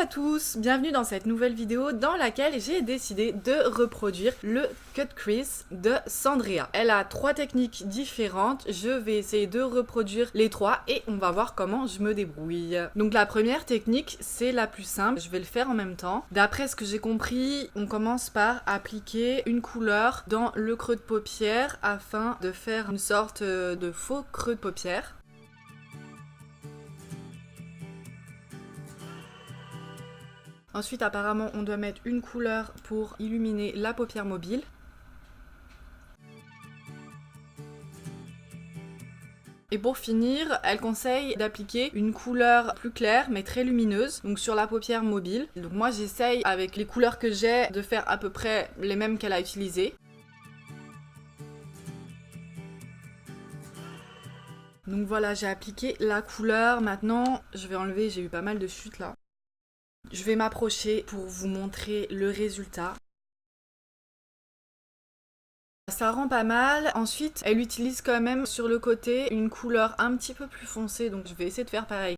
tous, bienvenue dans cette nouvelle vidéo dans laquelle j'ai décidé de reproduire le cut crease de Sandrea. Elle a 3 techniques différentes, je vais essayer de reproduire les 3 et on va voir comment je me débrouille. Donc la première technique, c'est la plus simple, je vais le faire en même temps. D'après ce que j'ai compris, on commence par appliquer une couleur dans le creux de paupière afin de faire une sorte de faux creux de paupière. Ensuite, apparemment, on doit mettre une couleur pour illuminer la paupière mobile. Et pour finir, elle conseille d'appliquer une couleur plus claire mais très lumineuse, donc sur la paupière mobile. Donc moi, j'essaye avec les couleurs que j'ai de faire à peu près les mêmes qu'elle a utilisées. Donc voilà, j'ai appliqué la couleur. Maintenant, je vais enlever, j'ai eu pas mal de chutes là. Je vais m'approcher pour vous montrer le résultat. Ça rend pas mal. Ensuite, elle utilise quand même sur le côté une couleur un petit peu plus foncée, donc je vais essayer de faire pareil.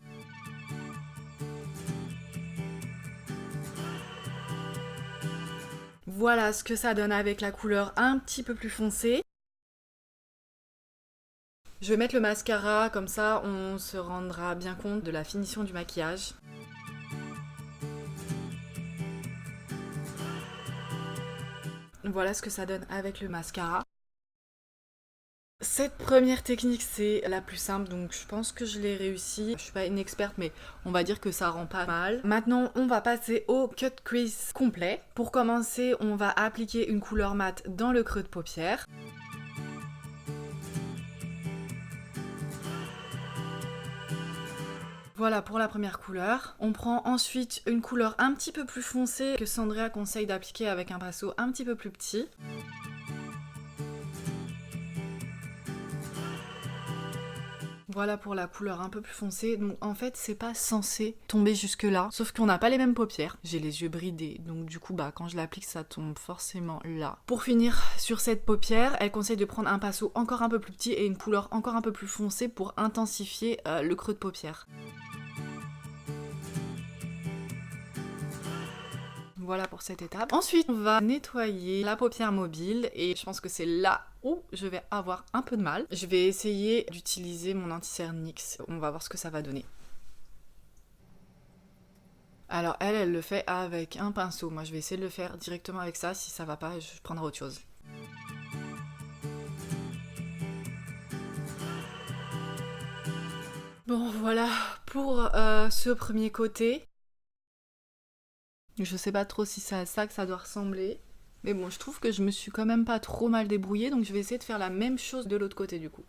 Voilà ce que ça donne avec la couleur un petit peu plus foncée. Je vais mettre le mascara, comme ça on se rendra bien compte de la finition du maquillage. Voilà ce que ça donne avec le mascara. Cette première technique, c'est la plus simple, donc je pense que je l'ai réussi. Je suis pas une experte, mais on va dire que ça rend pas mal. Maintenant, on va passer au cut crease complet. Pour commencer, on va appliquer une couleur mate dans le creux de paupière. Voilà pour la première couleur. On prend ensuite une couleur un petit peu plus foncée que Sandrea conseille d'appliquer avec un pinceau un petit peu plus petit. Voilà pour la couleur un peu plus foncée. Donc en fait, c'est pas censé tomber jusque là. Sauf qu'on n'a pas les mêmes paupières. J'ai les yeux bridés. Donc du coup, quand je l'applique, ça tombe forcément là. Pour finir sur cette paupière, elle conseille de prendre un pinceau encore un peu plus petit et une couleur encore un peu plus foncée pour intensifier le creux de paupière. Voilà pour cette étape. Ensuite, on va nettoyer la paupière mobile et je pense que c'est là où je vais avoir un peu de mal. Je vais essayer d'utiliser mon anti-cernix. On va voir ce que ça va donner. Alors elle le fait avec un pinceau. Moi, je vais essayer de le faire directement avec ça. Si ça va pas, je prendrai autre chose. Bon, voilà pour ce premier côté. Je sais pas trop si c'est à ça que ça doit ressembler. Mais bon, je trouve que je me suis quand même pas trop mal débrouillée, donc je vais essayer de faire la même chose de l'autre côté du coup.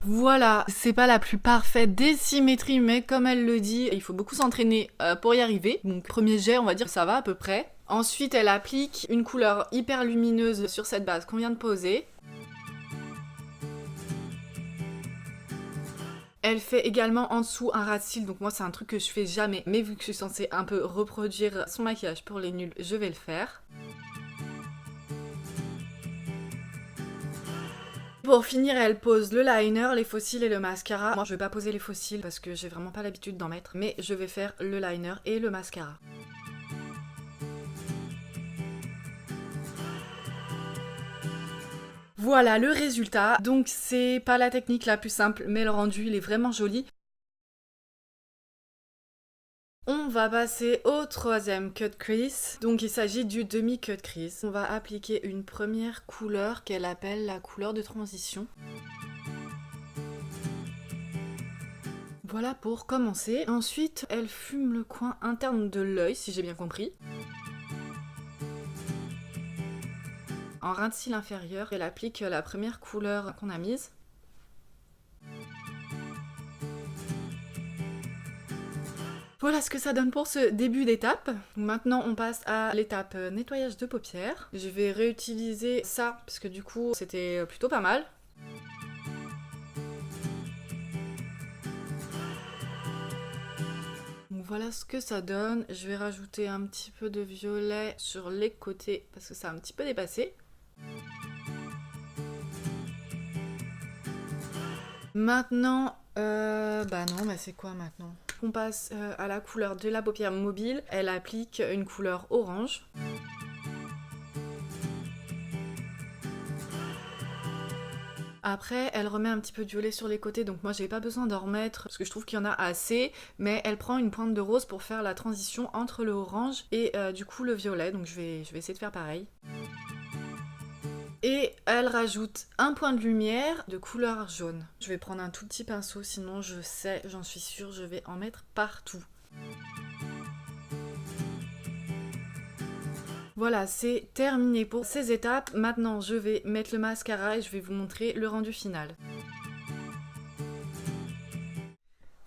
Voilà, c'est pas la plus parfaite des symétries, mais comme elle le dit, il faut beaucoup s'entraîner pour y arriver. Donc premier jet, on va dire que ça va à peu près. Ensuite, elle applique une couleur hyper lumineuse sur cette base qu'on vient de poser. Elle fait également en dessous un ras de cils, donc moi c'est un truc que je fais jamais, mais vu que je suis censée un peu reproduire son maquillage pour les nuls, je vais le faire. Pour finir, elle pose le liner, les faux cils et le mascara. Moi je vais pas poser les faux cils parce que j'ai vraiment pas l'habitude d'en mettre, mais je vais faire le liner et le mascara. Voilà le résultat. Donc c'est pas la technique la plus simple, mais le rendu il est vraiment joli. On va passer au troisième cut crease. Donc il s'agit du demi cut crease. On va appliquer une première couleur qu'elle appelle la couleur de transition. Voilà pour commencer. Ensuite, elle fume le coin interne de l'œil, si j'ai bien compris. En ras de cils inférieur, elle applique la première couleur qu'on a mise. Voilà ce que ça donne pour ce début d'étape. Maintenant, on passe à l'étape nettoyage de paupières. Je vais réutiliser ça, parce que du coup, c'était plutôt pas mal. Donc voilà ce que ça donne. Je vais rajouter un petit peu de violet sur les côtés, parce que ça a un petit peu dépassé. Maintenant, Bah non, mais c'est quoi maintenant? On passe à la couleur de la paupière mobile. Elle applique une couleur orange. Après, elle remet un petit peu de violet sur les côtés, donc moi j'ai pas besoin d'en remettre parce que je trouve qu'il y en a assez, mais elle prend une pointe de rose pour faire la transition entre le orange et du coup le violet, donc je vais essayer de faire pareil. Et elle rajoute un point de lumière de couleur jaune. Je vais prendre un tout petit pinceau, sinon je sais, j'en suis sûre, je vais en mettre partout. Voilà, c'est terminé pour ces étapes. Maintenant, je vais mettre le mascara et je vais vous montrer le rendu final.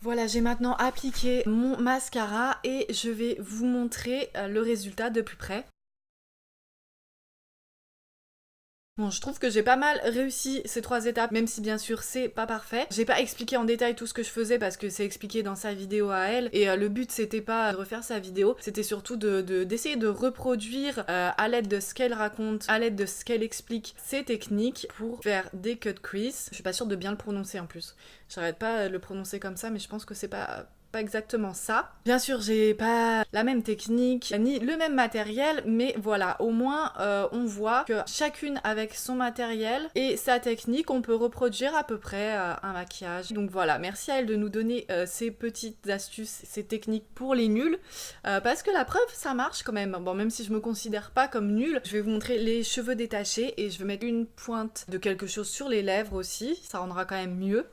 Voilà, j'ai maintenant appliqué mon mascara et je vais vous montrer le résultat de plus près. Bon, je trouve que j'ai pas mal réussi ces 3 étapes, même si bien sûr c'est pas parfait. J'ai pas expliqué en détail tout ce que je faisais parce que c'est expliqué dans sa vidéo à elle. Et le but c'était pas de refaire sa vidéo, c'était surtout d'essayer de reproduire à l'aide de ce qu'elle raconte, à l'aide de ce qu'elle explique ses techniques pour faire des cut crease. Je suis pas sûre de bien le prononcer en plus. J'arrête pas de le prononcer comme ça, mais je pense que c'est pas exactement ça. Bien sûr, j'ai pas la même technique ni le même matériel, mais voilà, au moins on voit que chacune avec son matériel et sa technique, on peut reproduire à peu près un maquillage. Donc voilà, merci à elle de nous donner ces petites astuces, ces techniques pour les nuls, parce que la preuve, ça marche quand même. Bon, même si je me considère pas comme nulle, je vais vous montrer les cheveux détachés et je vais mettre une pointe de quelque chose sur les lèvres aussi, ça rendra quand même mieux.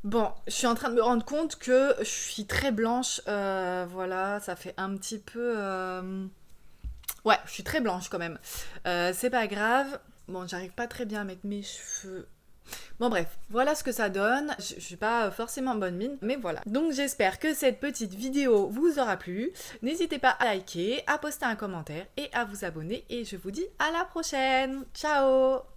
Bon, je suis en train de me rendre compte que je suis très blanche, voilà, ça fait un petit peu... Ouais, je suis très blanche quand même. C'est pas grave. Bon, j'arrive pas très bien à mettre mes cheveux. Bon bref, voilà ce que ça donne. Je suis pas forcément en bonne mine, mais voilà. Donc j'espère que cette petite vidéo vous aura plu. N'hésitez pas à liker, à poster un commentaire et à vous abonner. Et je vous dis à la prochaine. Ciao!